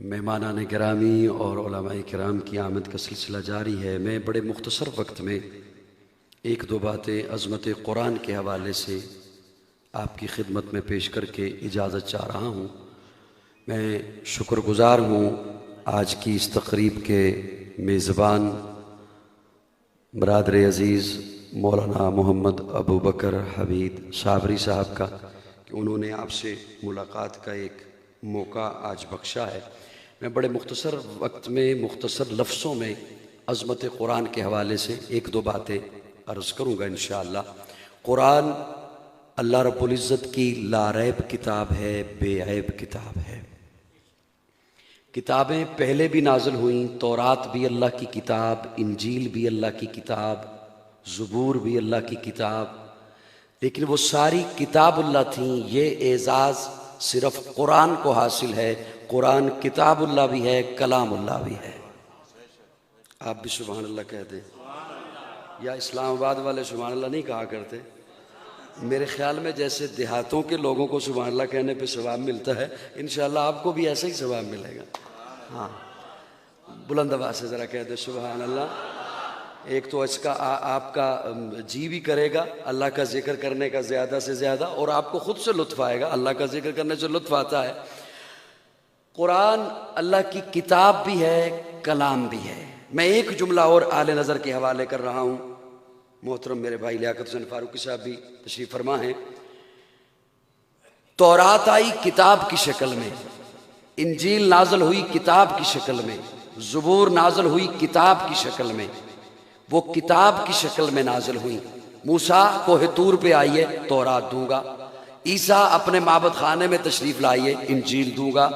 مہمانان گرامی اور علماء کرام کی آمد کا سلسلہ جاری ہے۔ میں بڑے مختصر وقت میں ایک دو باتیں عظمت قرآن کے حوالے سے آپ کی خدمت میں پیش کر کے اجازت چاہ رہا ہوں۔ میں شکر گزار ہوں آج کی اس تقریب کے میزبان برادر عزیز مولانا محمد ابو بکر حمید صابری صاحب کا کہ انہوں نے آپ سے ملاقات کا ایک موقع آج بخشا ہے۔ میں بڑے مختصر وقت میں مختصر لفظوں میں عظمت قرآن کے حوالے سے ایک دو باتیں عرض کروں گا انشاءاللہ۔ قرآن اللہ رب العزت کی لاریب کتاب ہے، بے عیب کتاب ہے۔ کتابیں پہلے بھی نازل ہوئیں، تورات بھی اللہ کی کتاب، انجیل بھی اللہ کی کتاب، زبور بھی اللہ کی کتاب، لیکن وہ ساری کتاب اللہ تھیں۔ یہ اعزاز صرف قرآن کو حاصل ہے۔ قرآن کتاب اللہ بھی ہے، کلام اللہ بھی ہے۔ آپ بھی سبحان اللہ کہہ دیں، یا اسلام آباد والے سبحان اللہ نہیں کہا کرتے؟ میرے خیال میں جیسے دیہاتوں کے لوگوں کو سبحان اللہ کہنے پہ ثواب ملتا ہے، انشاءاللہ آپ کو بھی ایسا ہی ثواب ملے گا۔ ہاں، بلند آواز سے ذرا کہہ دیں سبحان اللہ۔ ایک تو اس کا آپ کا جی بھی کرے گا اللہ کا ذکر کرنے کا زیادہ سے زیادہ، اور آپ کو خود سے لطف آئے گا، اللہ کا ذکر کرنے سے لطف آتا ہے۔ قرآن اللہ کی کتاب بھی ہے، کلام بھی ہے۔ میں ایک جملہ اور آل نظر کے حوالے کر رہا ہوں۔ محترم میرے بھائی لیاقت حسین فاروقی صاحب بھی تشریف فرما ہیں۔ تورات آئی کتاب کی شکل میں، انجیل نازل ہوئی کتاب کی شکل میں، زبور نازل ہوئی کتاب کی شکل میں، وہ کتاب کی شکل میں نازل ہوئی۔ موسیٰ کوہ طور پہ آئیے تورات دوں گا، عیسیٰ اپنے معبد خانے میں تشریف لائیے انجیل دوں گا،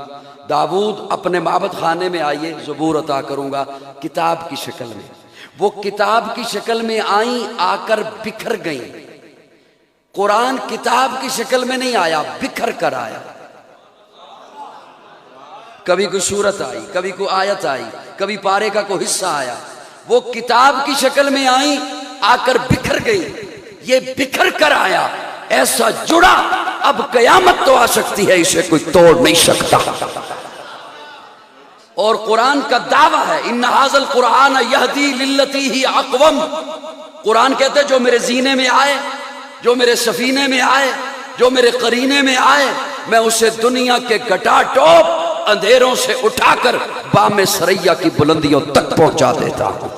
داؤد اپنے معبد خانے میں آئیے زبور عطا کروں گا، کتاب کی شکل میں۔ وہ کتاب کی شکل میں آئیں، آ کر بکھر گئیں۔ قرآن کتاب کی شکل میں نہیں آیا، بکھر کر آیا۔ کبھی کوئی سورت آئی، کبھی کوئی آیت آئی، کبھی پارے کا کوئی حصہ آیا۔ وہ کتاب کی شکل میں آئیں، آ کر بکھر گئی۔ یہ بکھر کر آیا، ایسا جڑا اب قیامت تو آ سکتی ہے، اسے کوئی توڑ نہیں سکتا۔ اور قرآن کا دعویٰ ہے ان ھذا القرآن یہدی للتی ہی اقوم۔ قرآن کہتے جو میرے زینے میں آئے، جو میرے سفینے میں آئے، جو میرے قرینے میں آئے، میں اسے دنیا کے گٹا ٹوپ اندھیروں سے اٹھا کر بام سریا کی بلندیوں تک پہنچا دیتا ہوں۔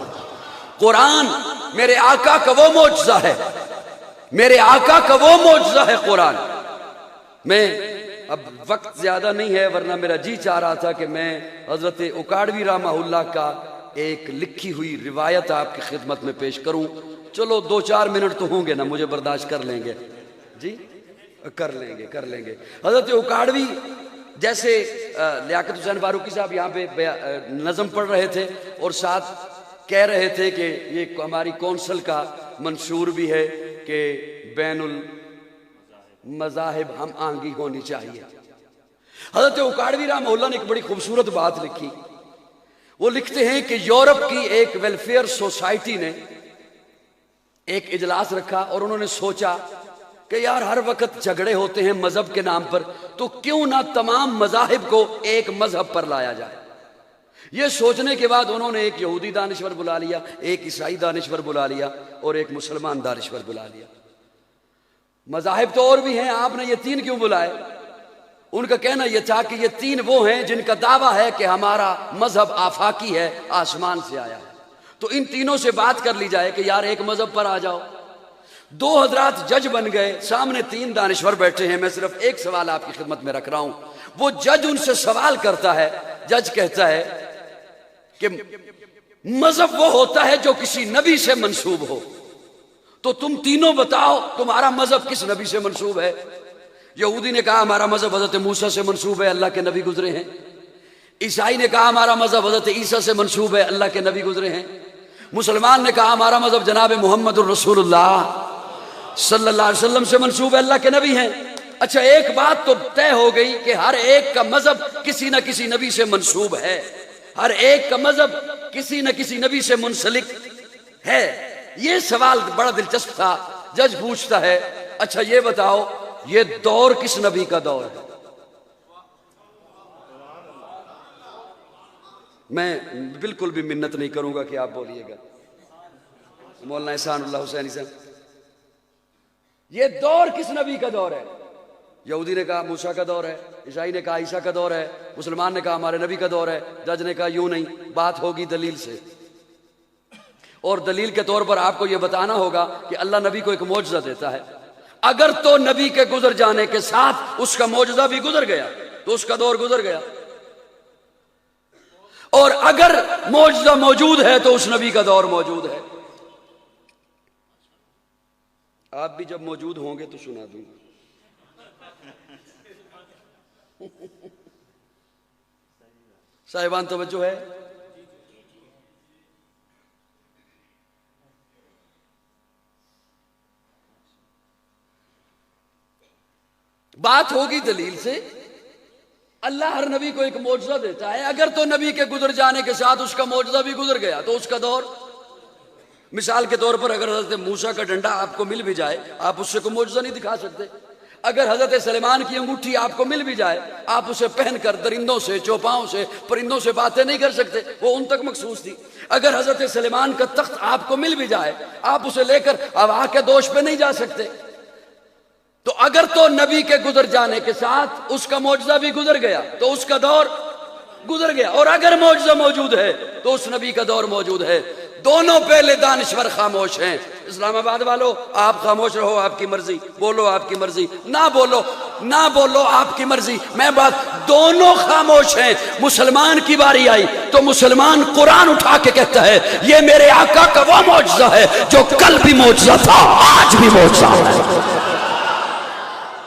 قرآن میرے آقا کا وہ معجزہ ہے، میرے آقا کا وہ معجزہ ہے قرآن۔ میں اب وقت زیادہ نہیں ہے، ورنہ میرا جی چاہ رہا تھا کہ میں حضرت اکاڑوی رحمہ اللہ کا ایک لکھی ہوئی روایت آپ کی خدمت میں پیش کروں۔ چلو 2-4 منٹ تو ہوں گے نا، مجھے برداشت کر لیں گے؟ جی کر لیں گے۔ حضرت اکاڑوی جیسے لیاقت حسین فاروقی صاحب یہاں پہ نظم پڑھ رہے تھے اور ساتھ کہہ رہے تھے کہ یہ ہماری کونسل کا منشور بھی ہے کہ بین المذاہب ہم آہنگی ہونی چاہیے۔ حضرت اکاڑوی رحمہ اللہ نے ایک بڑی خوبصورت بات لکھی۔ وہ لکھتے ہیں کہ یورپ کی ایک ویلفیئر سوسائٹی نے ایک اجلاس رکھا اور انہوں نے سوچا کہ یار ہر وقت جھگڑے ہوتے ہیں مذہب کے نام پر، تو کیوں نہ تمام مذاہب کو ایک مذہب پر لایا جائے۔ یہ سوچنے کے بعد انہوں نے ایک یہودی دانشور بلا لیا، ایک عیسائی دانشور بلا لیا اور ایک مسلمان دانشور بلا لیا۔ مذاہب تو اور بھی ہیں، آپ نے یہ 3 کیوں بلائے؟ ان کا کہنا یہ تھا کہ یہ 3 وہ ہیں جن کا دعویٰ ہے کہ ہمارا مذہب آفاقی ہے، آسمان سے آیا ہے، تو ان تینوں سے بات کر لی جائے کہ یار ایک مذہب پر آ جاؤ۔ 2 حضرات جج بن گئے، سامنے 3 دانشور بیٹھے ہیں۔ میں صرف ایک سوال آپ کی خدمت میں رکھ رہا ہوں۔ وہ جج ان سے سوال کرتا ہے، جج کہتا ہے کہ مذہب وہ ہوتا ہے جو کسی نبی سے منسوب ہو، تو تم تینوں بتاؤ تمہارا مذہب کس نبی سے منسوب ہے؟ یہودی نے کہا ہمارا مذہب حضرت موسیٰ سے منسوب ہے، اللہ کے نبی گزرے ہیں۔ عیسائی نے کہا ہمارا مذہب حضرت عیسیٰ سے منسوب ہے، اللہ کے نبی گزرے ہیں۔ مسلمان نے کہا ہمارا مذہب جناب محمد الرسول اللہ صلی اللہ علیہ وسلم سے منسوب ہے، اللہ کے نبی ہیں۔ اچھا ایک بات تو طے ہو گئی کہ ہر ایک کا مذہب کسی نہ کسی نبی سے منسوب ہے، ہر ایک کا مذہب کسی نہ کسی نبی سے منسلک ہے۔ یہ سوال بڑا دلچسپ تھا۔ جج پوچھتا ہے اچھا یہ بتاؤ یہ دور کس نبی کا دور ہے؟ میں بالکل بھی منت نہیں کروں گا کہ آپ بولیے گا، مولانا احسان اللہ حسینی صاحب۔ یہ دور کس نبی کا دور ہے؟ یہودی نے کہا موسیٰ کا دور ہے، عیسائی نے کہا عیسیٰ کا دور ہے، مسلمان نے کہا ہمارے نبی کا دور ہے، جج نے کہا یوں نہیں، بات ہوگی دلیل سے، اور دلیل کے طور پر آپ کو یہ بتانا ہوگا کہ اللہ نبی کو ایک معجزہ دیتا ہے۔ اگر تو نبی کے گزر جانے کے ساتھ اس کا معجزہ بھی گزر گیا تو اس کا دور گزر گیا، اور اگر معجزہ موجود ہے تو اس نبی کا دور موجود ہے۔ آپ بھی جب موجود ہوں گے تو سنا دوں گا۔ صاحبان توجہ ہے؟ بات ہوگی دلیل سے۔ اللہ ہر نبی کو ایک معجزہ دیتا ہے، اگر تو نبی کے گزر جانے کے ساتھ اس کا معجزہ بھی گزر گیا تو اس کا دور، مثال کے طور پر اگر حضرت موسیٰ کا ڈنڈا آپ کو مل بھی جائے، آپ اس سے کوئی معجزہ نہیں دکھا سکتے۔ اگر حضرت سلیمان کی انگوٹھی آپ کو مل بھی جائے، آپ اسے پہن کر درندوں سے، چوپاؤں سے، پرندوں سے باتیں نہیں کر سکتے، وہ ان تک مخصوص تھی۔ اگر حضرت سلیمان کا تخت آپ کو مل بھی جائے، آپ اسے لے کر ہوا کے دوش پہ نہیں جا سکتے۔ تو اگر تو نبی کے گزر جانے کے ساتھ اس کا معجزہ بھی گزر گیا تو اس کا دور گزر گیا، اور اگر معجزہ موجود ہے تو اس نبی کا دور موجود ہے۔ دونوں پہلے دانشور خاموش ہیں۔ اسلام آباد والو آپ خاموش رہو، آپ کی مرضی، بولو آپ کی مرضی، نہ بولو آپ کی مرضی، میں بات، دونوں خاموش ہیں۔ مسلمان کی باری آئی تو مسلمان قرآن اٹھا کے کہتا ہے یہ میرے آقا کا وہ معجزہ ہے جو کل بھی معجزہ تھا آج بھی معجزہ ہے،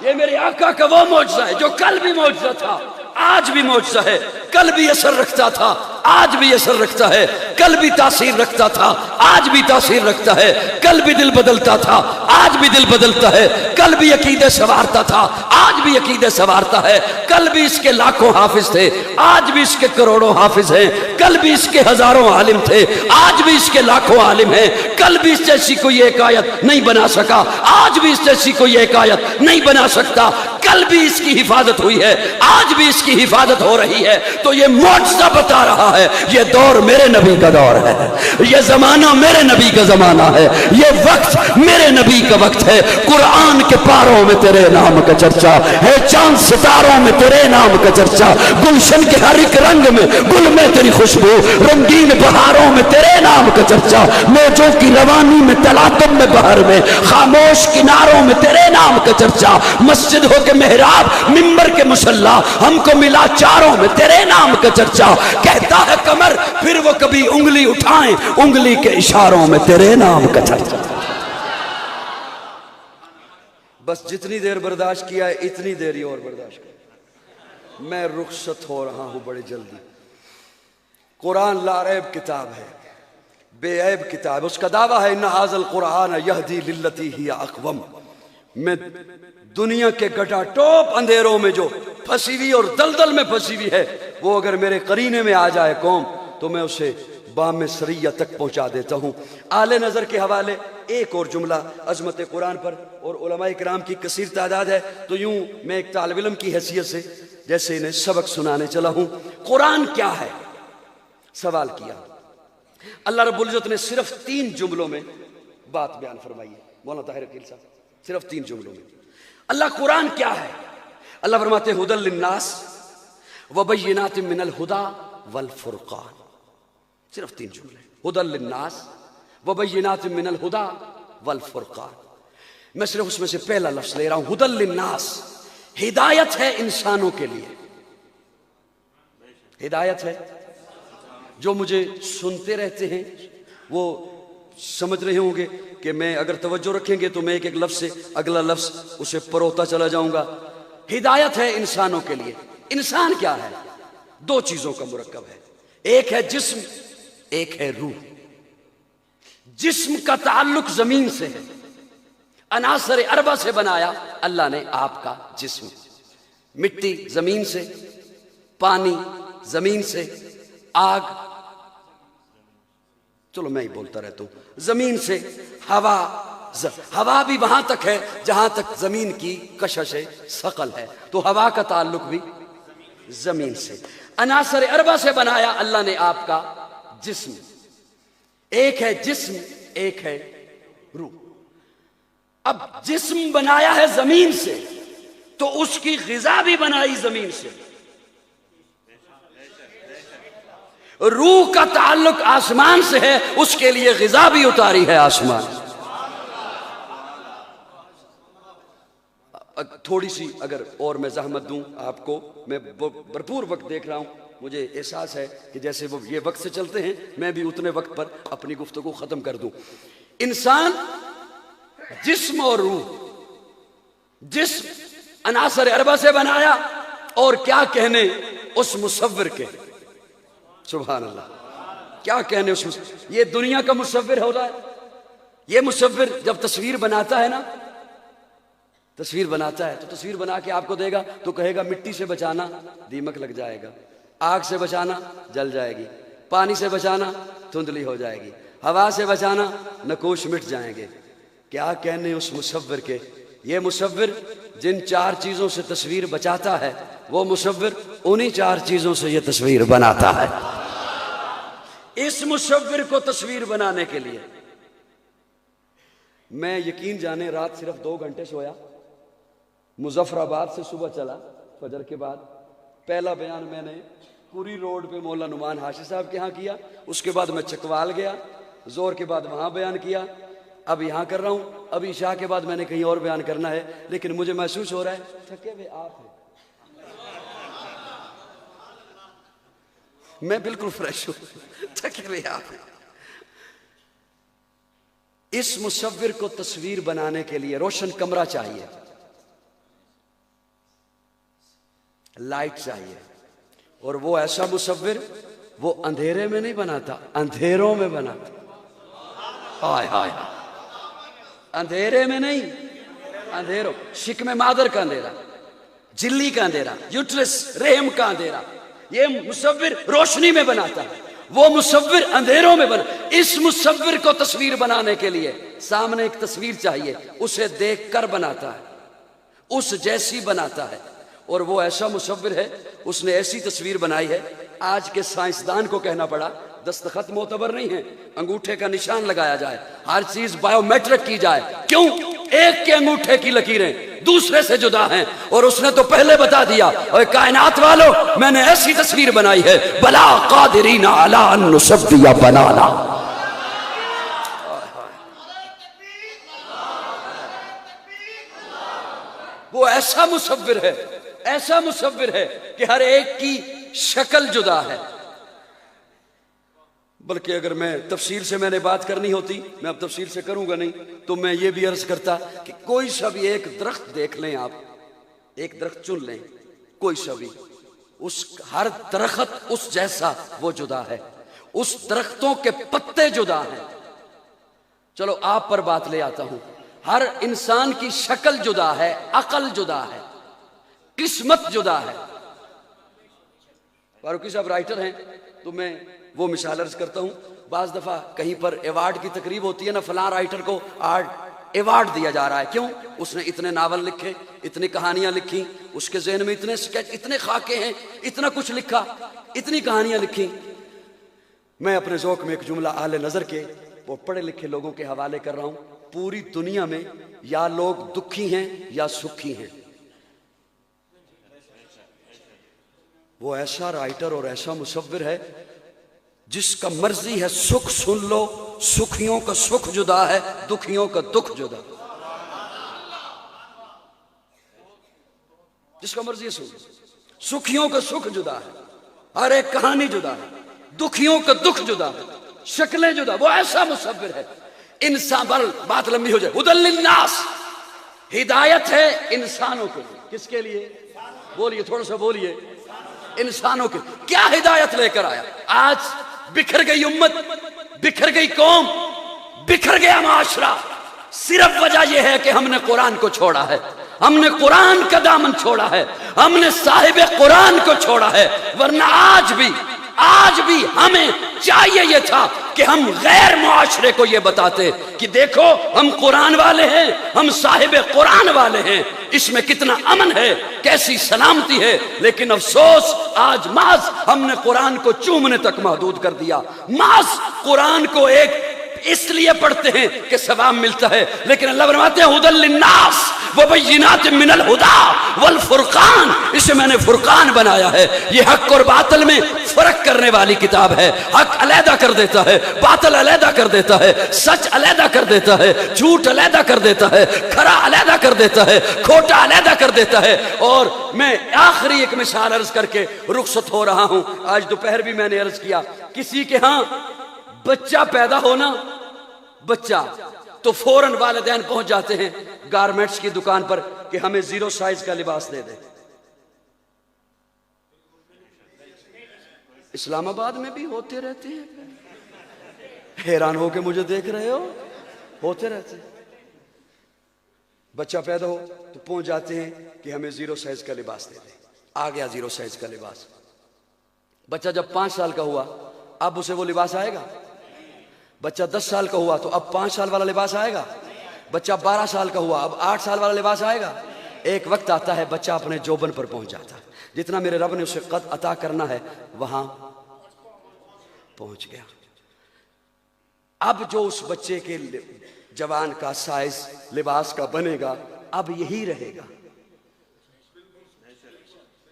یہ میرے آقا کا وہ معجزہ ہے جو کل بھی معجزہ تھا آج بھی معجزہ ہے، کل بھی اثر رکھتا تھا آج بھی اثر رکھتا ہے، کل بھی تاثیر رکھتا تھا آج بھی تاثیر رکھتا ہے، کل بھی دل بدلتا تھا آج بھی دل بدلتا ہے، کل بھی عقیدے سنوارتا تھا آج بھی عقیدے سنوارتا ہے، کل بھی اس کے لاکھوں حافظ تھے آج بھی اس کے کروڑوں حافظ ہیں، کل بھی اس کے ہزاروں عالم تھے آج بھی اس کے لاکھوں عالم ہیں، کل بھی اس جیسی کوئی ایک آیت نہیں بنا سکا آج بھی اس جیسی کوئی ایک آیت نہیں بنا سکتا، کل بھی اس کی حفاظت ہوئی ہے آج بھی اس کی حفاظت ہو رہی ہے۔ تو یہ معجزہ بتا رہا ہے یہ دور میرے نبی کا دور ہے، یہ زمانہ میرے نبی کا زمانہ ہے، یہ وقت میرے نبی کا وقت ہے۔ قرآن کے پاروں میں تیرے نام کا چرچا ہے، چاند ستاروں میں تیرے نام کا چرچا، گلشن کے ہر ایک رنگ میں گل میں تیری خوشبو، رنگین بہاروں میں تیرے نام کا چرچا، موجوں کی روانی میں تلاطم میں بہر میں، خاموش کناروں میں تیرے نام کا چرچا، مسجد ہو کے محراب منبر کے مصلی، ہم کو ملا چاروں میں تیرے نام کا چرچا، کہتا ہے کمر پھر وہ کبھی انگلی اٹھائیں انگلی کے اشاروں میں تیرے نام کا چرچا۔ بس جتنی دیر برداشت کیا ہے اتنی دیر ہی اور برداشت کیا، میں رخصت ہو رہا ہوں بڑی جلدی۔ قرآن لا ریب کتاب ہے، بے عیب کتاب، اس کا دعویٰ ہے ان ھذا القرآن یہدی للتی ہی اقوم۔ میں دنیا کے گٹا ٹوپ اندھیروں میں جو پھنسی ہوئی اور دلدل میں پھنسی ہوئی ہے، وہ اگر میرے قرینے میں آ جائے قوم تو میں اسے بام سریہ تک پہنچا دیتا ہوں۔ اعلی نظر کے حوالے ایک اور جملہ عظمت قرآن پر، اور علماء کرام کی کثیر تعداد ہے تو یوں میں ایک طالب علم کی حیثیت سے جیسے انہیں سبق سنانے چلا ہوں۔ قرآن کیا ہے سوال کیا، اللہ رب العزت نے صرف 3 جملوں میں بات بیان فرمائی ہے۔ مولانا طاہر عقیل صاحب صرف 3 جملوں میں اللہ قرآن کیا ہے، اللہ فرماتے ہیں ھدی للناس وبینات من الہدی والفرقان، صرف 3 جملے، ھدی للناس وبینات من الہدی والفرقان۔ میں صرف اس میں سے پہلا لفظ لے رہا ہوں، ھدی للناس، ہدایت ہے انسانوں کے لیے، ہدایت ہے۔ جو مجھے سنتے رہتے ہیں وہ سمجھ رہے ہوں گے کہ میں اگر توجہ رکھیں گے تو میں ایک ایک لفظ سے اگلا لفظ اسے پروتا چلا جاؤں گا۔ ہدایت ہے انسانوں کے لیے۔ انسان کیا ہے؟ 2 چیزوں کا مرکب ہے، ایک ہے جسم ایک ہے روح۔ جسم کا تعلق زمین سے ہے، عناصر اربع سے بنایا اللہ نے آپ کا جسم، مٹی زمین سے، پانی زمین سے، آگ، چلو میں ہی بولتا رہتا ہوں، زمین سے، ہوا بھی وہاں تک ہے جہاں تک زمین کی کشش ثقل ہے، تو ہوا کا تعلق بھی زمین سے. عناصر اربع سے بنایا اللہ نے آپ کا جسم. ایک ہے جسم، ایک ہے روح. اب جسم بنایا ہے زمین سے تو اس کی غذا بھی بنائی زمین سے. روح کا تعلق آسمان سے ہے، اس کے لیے غذا بھی اتاری ہے آسمان. تھوڑی سی اگر اور میں زحمت دوں آپ کو، میں بھرپور وقت دیکھ رہا ہوں، مجھے احساس ہے کہ جیسے وہ یہ وقت سے چلتے ہیں میں بھی اتنے وقت پر اپنی گفتگو ختم کر دوں. انسان، جسم اور روح. جسم عناصر اربع سے بنایا، اور کیا کہنے اس مصور کے. سبحان اللہ، کیا کہنے اس مصور. یہ دنیا کا مصور ہو رہا ہے. یہ مصور جب تصویر بناتا ہے نا، تصویر بناتا ہے تو تصویر بنا کے آپ کو دے گا تو کہے گا مٹی سے بچانا دیمک لگ جائے گا، آگ سے بچانا جل جائے گی، پانی سے بچانا دھندلی ہو جائے گی، ہوا سے بچانا نقوش مٹ جائیں گے. کیا کہنے اس مصور کے. یہ مصور جن چار چیزوں سے تصویر بچاتا ہے، وہ مصور انہی چار چیزوں سے یہ تصویر بناتا ہے. اس مصور کو تصویر بنانے کے لیے میں یقین جانے رات صرف 2 گھنٹے سویا. مظفر آباد سے صبح چلا فجر کے بعد. پہلا بیان میں نے پوری روڈ پہ مولا نعمان ہاشمی صاحب کے ہاں کیا، اس کے بعد میں چکوال گیا، زور کے بعد وہاں بیان کیا، اب یہاں کر رہا ہوں. اب عشاء کے بعد میں نے کہیں اور بیان کرنا ہے، لیکن مجھے محسوس ہو رہا ہے تھکے ہوئے آپ ہیں. میں بالکل فریش ہوں، تھکے ہوئے آپ ہیں. اس مصور کو تصویر بنانے کے لیے روشن کمرہ چاہیے، لائٹ چاہیے. اور وہ ایسا مصور وہ اندھیرے میں نہیں بناتا، اندھیروں میں بناتا. ہائے ہائے، اندھیرے میں نہیں، اندھیروں. شکم مادر کا اندھیرا، جلی کا اندھیرا، یوٹرس رحم کا اندھیرا، یہ مصور روشنی میں بناتا ہے. وہ مصور اندھیروں میں بنا. اس مصور کو تصویر بنانے کے لیے سامنے ایک تصویر چاہیے، اسے دیکھ کر بناتا ہے، اس جیسی بناتا ہے. اور وہ ایسا مصور ہے، اس نے ایسی تصویر بنائی ہے. آج کے سائنسدان کو کہنا پڑا دستخط معتبر نہیں ہے، انگوٹھے کا نشان لگایا جائے، ہر چیز بایو میٹرک کی جائے. کیوں؟ ایک کے انگوٹھے کی لکیریں دوسرے سے جدا ہیں. اور اس نے تو پہلے بتا دیا، اے کائنات والو میں نے ایسی تصویر بنائی ہے، بلا قادرین علی ان نسوی بنانا. وہ ایسا مصور ہے، ایسا مصور ہے کہ ہر ایک کی شکل جدا ہے. بلکہ اگر میں تفصیل سے میں نے بات کرنی ہوتی، میں اب تفصیل سے کروں گا نہیں، تو میں یہ بھی عرض کرتا کہ کوئی سا بھی ایک درخت دیکھ لیں، آپ ایک درخت چن لیں، کوئی سا بھی، اس ہر درخت اس جیسا وہ جدا ہے، اس درختوں کے پتے جدا ہیں. چلو آپ پر بات لے آتا ہوں. ہر انسان کی شکل جدا ہے، عقل جدا ہے، قسمت جدا ہے. فاروقی صاحب رائٹر ہیں تو میں وہ مثال عرض کرتا ہوں. بعض دفعہ کہیں پر ایوارڈ کی تقریب ہوتی ہے نا، فلاں رائٹر کو ایوارڈ دیا جا رہا ہے. کیوں؟ اس نے اتنے ناول لکھے، اتنی کہانیاں لکھی، اس کے ذہن میں اتنے سکیچ، اتنے خاکے ہیں، اتنا کچھ لکھا، اتنی کہانیاں لکھی. میں اپنے ذوق میں ایک جملہ اہل نظر کے وہ پڑھے لکھے لوگوں کے حوالے کر رہا ہوں. پوری دنیا میں یا لوگ دکھی ہیں یا سکھی ہیں. وہ ایسا رائٹر اور ایسا مصور ہے جس کا مرضی ہے سکھ سن لو، سکھیوں کا سکھ جدا ہے، دکھیوں کا دکھ جدا. جس کا مرضی ہے سن لو. سکھیوں کا سکھ جدا ہے، ہر ایک کہانی جدا ہے، دکھیوں کا دکھ جدا ہے، شکلیں جدا. وہ ایسا مصور ہے. انسان پر بات لمبی ہو جائے. ہدی للناس، ہدایت ہے انسانوں کے لیے. کس کے لیے؟ بولیے، تھوڑا سا بولیے. انسانوں کے. کیا ہدایت لے کر آیا؟ آج بکھر گئی امت، بکھر گئی قوم، بکھر گیا معاشرہ. صرف وجہ یہ ہے کہ ہم نے قرآن کو چھوڑا ہے، ہم نے قرآن کا دامن چھوڑا ہے، ہم نے صاحب قرآن کو چھوڑا ہے. ورنہ آج بھی آج بھی ہمیں چاہیے یہ تھا کہ ہم غیر معاشرے کو یہ بتاتے کہ دیکھو ہم قرآن والے ہیں، ہم صاحب قرآن والے ہیں، اس میں کتنا امن ہے، کیسی سلامتی ہے۔ لیکن افسوس آج محض ہم نے قرآن کو چومنے تک محدود کر دیا، محض قرآن کو ایک اس لیے پڑھتے ہیں کہ ثواب ملتا ہے، لیکن اللہ فرماتے ہیں ھدی للناس وبینات من الہدی والفرقان، اسے میں نے فرقان بنایا ہے۔ یہ حق اور باطل میں فرق کرنے والی کتاب ہے، حق علیحدہ کر دیتا ہے، باطل علیحدہ کر دیتا ہے، سچ علیحدہ کر دیتا ہے، جھوٹ علیحدہ کر دیتا ہے، کھرا علیحدہ کر دیتا ہے، کھوٹا علیحدہ کر دیتا ہے۔ اور میں آخری ایک مثال عرض کر کے رخصت ہو رہا ہوں۔ آج دوپہر بھی میں نے عرض کیا، کسی کے ہاں بچہ پیدا ہونا، بچہ تو فوراً والدین پہنچ جاتے ہیں گارمنٹس کی دکان پر کہ ہمیں 0 سائز کا لباس دے دے۔ اسلام آباد میں بھی ہوتے رہتے ہیں، حیران ہو کے مجھے دیکھ رہے ہو، ہوتے رہتے ہیں۔ بچہ پیدا ہو تو پہنچ جاتے ہیں کہ ہمیں 0 سائز کا لباس دے دے۔ آ گیا 0 سائز کا لباس۔ بچہ جب 5 سال کا ہوا اب اسے وہ لباس آئے گا؟ بچہ 10 سال کا ہوا تو اب 5 سال والا لباس آئے گا؟ بچہ 12 سال کا ہوا اب 8 سال والا لباس آئے گا؟ ایک وقت آتا ہے بچہ اپنے جوبن پر پہنچ جاتا ہے، جتنا میرے رب نے اسے قد عطا کرنا ہے وہاں پہنچ گیا۔ اب جو اس بچے کے جوان کا سائز لباس کا بنے گا اب یہی رہے گا۔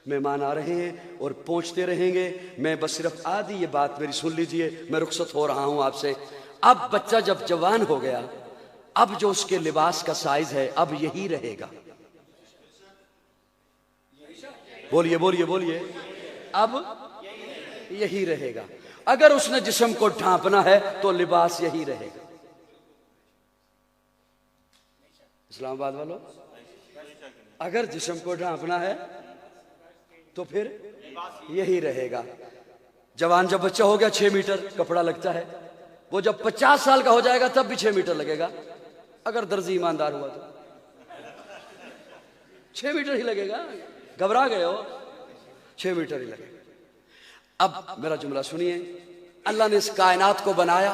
مہمان آ رہے ہیں اور پہنچتے رہیں گے، میں بس صرف آدھی یہ بات میری سن لیجئے، میں رخصت ہو رہا ہوں آپ سے۔ اب بچہ جب جوان ہو گیا اب جو اس کے لباس کا سائز ہے اب یہی رہے گا۔ بولیے بولیے بولیے، اب یہی رہے گا۔ اگر اس نے جسم کو ڈھانپنا ہے تو لباس یہی رہے گا۔ اسلام آباد والوں، اگر جسم کو ڈھانپنا ہے تو پھر یہی رہے گا۔ جوان جب بچہ ہو گیا 6 میٹر کپڑا لگتا ہے، وہ جب 50 سال کا ہو جائے گا تب بھی 6 میٹر لگے گا، اگر درزی ایماندار ہوا تو 6 میٹر ہی لگے گا۔ گھبرا گئے ہو؟ 6 میٹر ہی لگے گا۔ اب میرا جملہ سنیے، اللہ نے اس کائنات کو بنایا،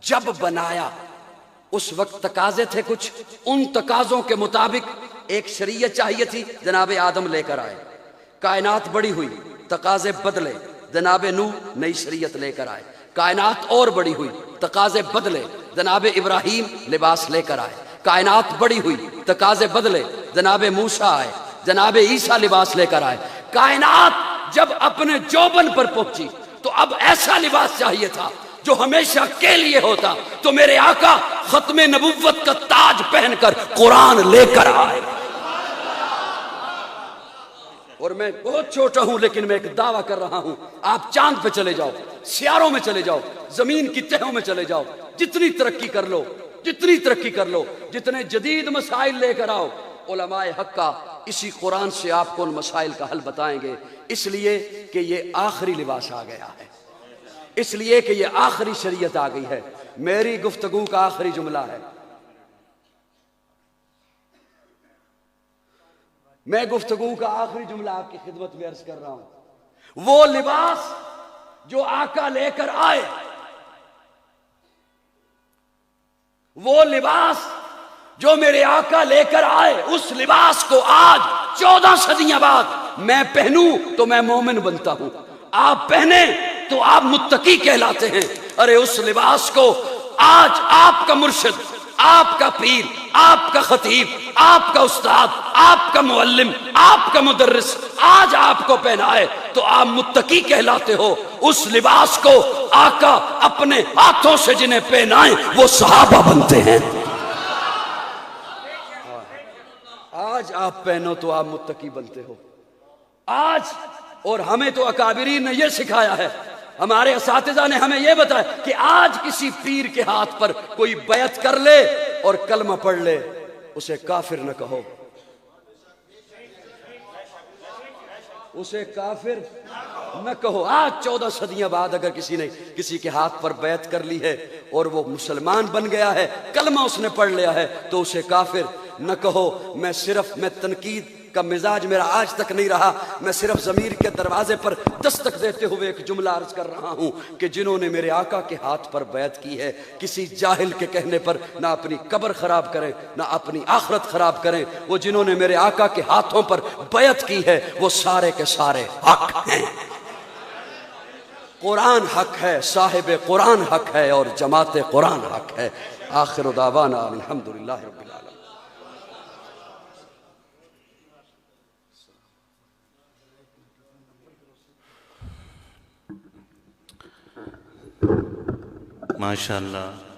جب بنایا اس وقت تقاضے تھے کچھ، ان تقاضوں کے مطابق ایک شریعت چاہیے تھی، جناب آدم لے کر آئے۔ کائنات بڑی ہوئی، تقاضے بدلے، جناب نوح نئی شریعت لے کر آئے۔ کائنات اور بڑی ہوئی، تقاضے بدلے، جناب ابراہیم لباس لے کر آئے۔ کائنات بڑی ہوئی، تقاضے بدلے، جناب موسیٰ آئے، جناب عیسیٰ لباس لے کر آئے۔ کائنات جب اپنے جوبن پر پہنچی تو اب ایسا لباس چاہیے تھا جو ہمیشہ کے لیے ہوتا، تو میرے آقا ختم نبوت کا تاج پہن کر قرآن لے کر آئے۔ اور میں بہت چھوٹا ہوں لیکن میں ایک دعویٰ کر رہا ہوں، آپ چاند پہ چلے جاؤ، سیاروں میں چلے جاؤ، زمین کی تہوں میں چلے جاؤ، جتنی ترقی کر لو، جتنی ترقی کر لو، جتنے جدید مسائل لے کر آؤ، علماء حق کا اسی قرآن سے آپ کو ان مسائل کا حل بتائیں گے، اس لیے کہ یہ آخری لباس آ گیا ہے، اس لیے کہ یہ آخری شریعت آ گئی ہے۔ میری گفتگو کا آخری جملہ ہے، میں گفتگو کا آخری جملہ آپ کی خدمت میں عرض کر رہا ہوں، وہ لباس جو آقا لے کر آئے، وہ لباس جو میرے آقا لے کر آئے، اس لباس کو آج 14 صدیاں بعد میں پہنوں تو میں مومن بنتا ہوں، آپ پہنے تو آپ متقی کہلاتے ہیں۔ ارے اس لباس کو آج آپ کا مرشد، آپ کا پیر، آپ کا خطیب، آپ کا استاد، آپ کا معلم، آپ کا مدرس آج آپ کو پہنائے تو آپ متقی کہلاتے ہو۔ اس لباس کو آقا اپنے ہاتھوں سے جنہیں پہنائیں وہ صحابہ بنتے ہیں۔ آج آپ پہنو تو آپ متقی بنتے ہو آج۔ اور ہمیں تو اکابرین نے یہ سکھایا ہے، ہمارے اساتذہ نے ہمیں یہ بتایا کہ آج کسی پیر کے ہاتھ پر کوئی بیعت کر لے اور کلمہ پڑھ لے، اسے کافر نہ کہو، اسے کافر نہ کہو۔ آج 14 صدیاں بعد اگر کسی نے کسی کے ہاتھ پر بیعت کر لی ہے اور وہ مسلمان بن گیا ہے، کلمہ اس نے پڑھ لیا ہے، تو اسے کافر نہ کہو۔ میں تنقید کا مزاج میرا آج تک نہیں رہا. میں صرف ضمیر کے دروازے پر دستک دیتے ہوئے ایک جملہ عرض کر رہا ہوں کہ جنہوں نے میرے آقا کے ہاتھ پر بیعت کی ہے، کسی جاہل کے کہنے پر نہ اپنی قبر خراب کریں نہ اپنی آخرت خراب کریں. وہ جنہوں نے میرے آقا کے ہاتھوں پر بیعت کی ہے وہ سارے کے سارے حق ہیں. قرآن حق ہے، صاحب قرآن حق ہے، اور جماعت قرآن حق ہے. آخر دعوانا الحمدللہ رب العالمین. ماشاءاللہ.